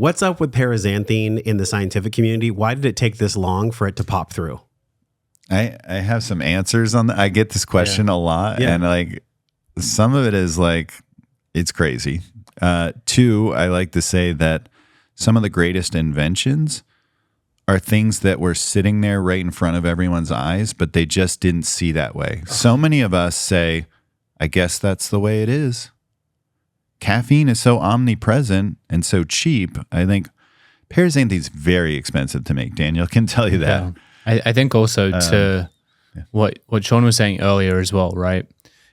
What's up with paraxanthine in the scientific community? Why did it take this long for it to pop through? I have some answers on that. I get this question a lot, and like some of it is like it's crazy. Two, I like to say that some of the greatest inventions are things that were sitting there right in front of everyone's eyes, but they just didn't see that way. So many of us say, I guess that's the way it is. Caffeine is so omnipresent and so cheap. I think paraxanthine is very expensive to make. Daniel can tell you that. Yeah. I think also what Shawn was saying earlier as well, right?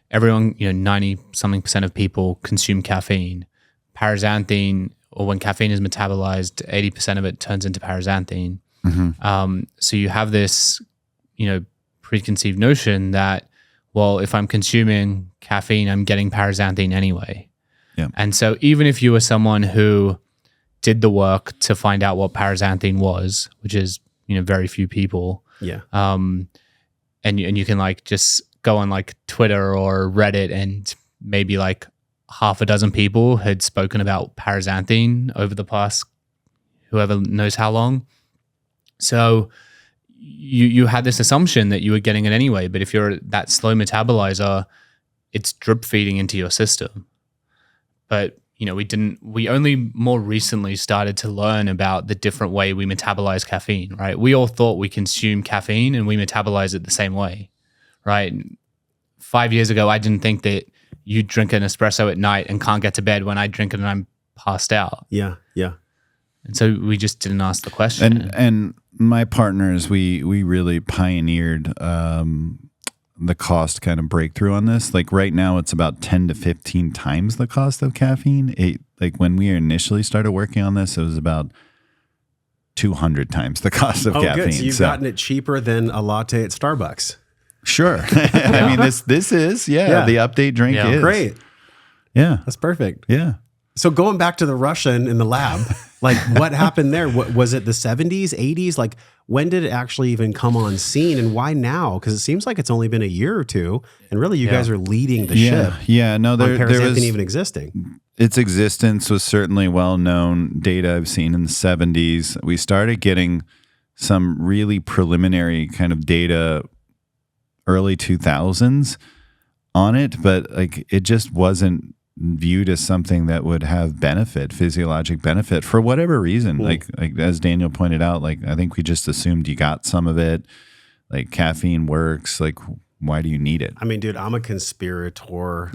Everyone, 90-something% of people consume caffeine. Paraxanthine, or when caffeine is metabolized, 80% of it turns into paraxanthine. Mm-hmm. So you have this, preconceived notion that, well, if I'm consuming caffeine, I'm getting paraxanthine anyway. Yeah. And so even if you were someone who did the work to find out what paraxanthine was, which is, very few people. Yeah. And you can like just go on like Twitter or Reddit, and maybe like half a dozen people had spoken about paraxanthine over the past whoever knows how long. So you had this assumption that you were getting it anyway, but if you're that slow metabolizer, it's drip feeding into your system. But we only more recently started to learn about the different way we metabolize caffeine, right? We all thought we consume caffeine and we metabolize it the same way, right? 5 years ago, I didn't think that you drink an espresso at night and can't get to bed when I drink it and I'm passed out. Yeah, yeah. And so we just didn't ask the question. And my partners, we really pioneered the cost kind of breakthrough on this. Like right now, it's about 10 to 15 times the cost of caffeine. Like when we initially started working on this, it was about 200 times the cost of caffeine. Good. So you've gotten it cheaper than a latte at Starbucks. Sure. I mean, this is, the update drink is. Great. Yeah. That's perfect. Yeah. So going back to the Russian in the lab, like what happened there? What, was it the 70s, 80s? Like when did it actually even come on scene, and why now? Because it seems like it's only been a year or two, and really you guys are leading the ship. Yeah, no, there was even existing. Its existence was certainly well-known. Data I've seen in the 70s. We started getting some really preliminary kind of data early 2000s on it, but like it just wasn't viewed as something that would have physiologic benefit for whatever reason. Like as Daniel pointed out, like I think we just assumed you got some of it. Like caffeine works. Like why do you need it? I mean, dude, I'm a conspirator.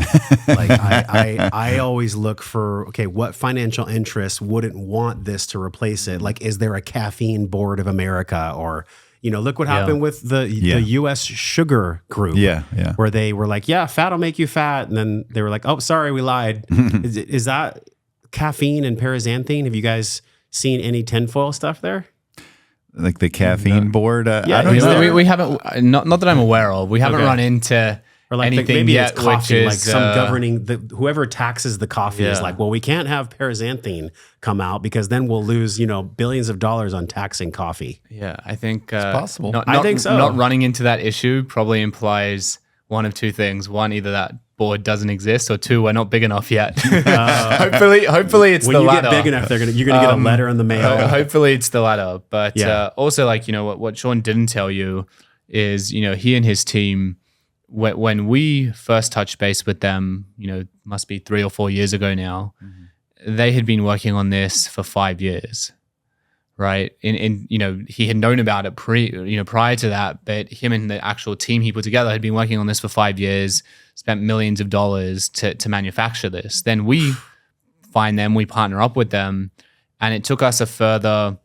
Like I always look for, okay, what financial interest wouldn't want this to replace it? Like, is there a Caffeine Board of America, or look what happened with the U.S. Sugar Group. Yeah. Where they were like, fat will make you fat. And then they were like, oh, sorry, we lied. Is that caffeine and paraxanthine? Have you guys seen any tinfoil stuff there? Like the Caffeine Board? I don't know. We haven't, not that I'm aware of. We haven't run into or like anything maybe yet, it's coffee, which like is some governing, whoever taxes the coffee is like, well, we can't have paraxanthine come out because then we'll lose, billions of dollars on taxing coffee. Yeah, I think it's possible. I think so. Not running into that issue probably implies one of two things. One, either that board doesn't exist, or two, we're not big enough yet. Hopefully it's when the you latter. Get big enough, you're gonna get a letter in the mail. Hopefully it's the latter. But also, like, what Shawn didn't tell you is, he and his team, when we first touched base with them, must be 3 or 4 years ago now, they had been working on this for 5 years, right? He had known about it prior to that, but him and the actual team he put together had been working on this for 5 years, spent millions of dollars to manufacture this. Then we find them, we partner up with them, and it took us a further,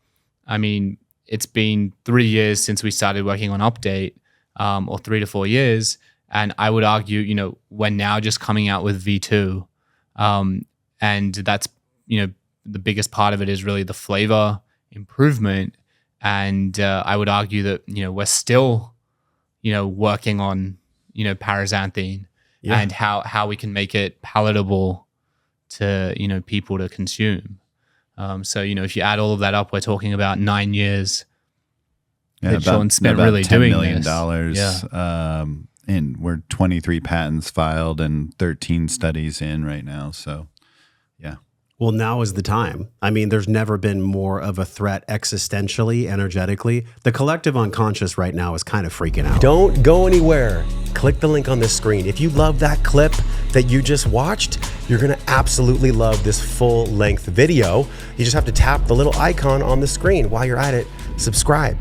it's been 3 years since we started working on Update, or 3 to 4 years. And I would argue, we're now just coming out with V2. And that's, the biggest part of it is really the flavor improvement. And I would argue that, we're still, working on, paraxanthine and how we can make it palatable to, people to consume. So, if you add all of that up, we're talking about 9 years that Shawn spent really doing $10 million. And we're 23 patents filed and 13 studies in right now. So, Well, now is the time. I mean, there's never been more of a threat existentially, energetically. The collective unconscious right now is kind of freaking out. Don't go anywhere. Click the link on this screen. If you love that clip that you just watched, you're gonna absolutely love this full-length video. You just have to tap the little icon on the screen. While you're at it, subscribe.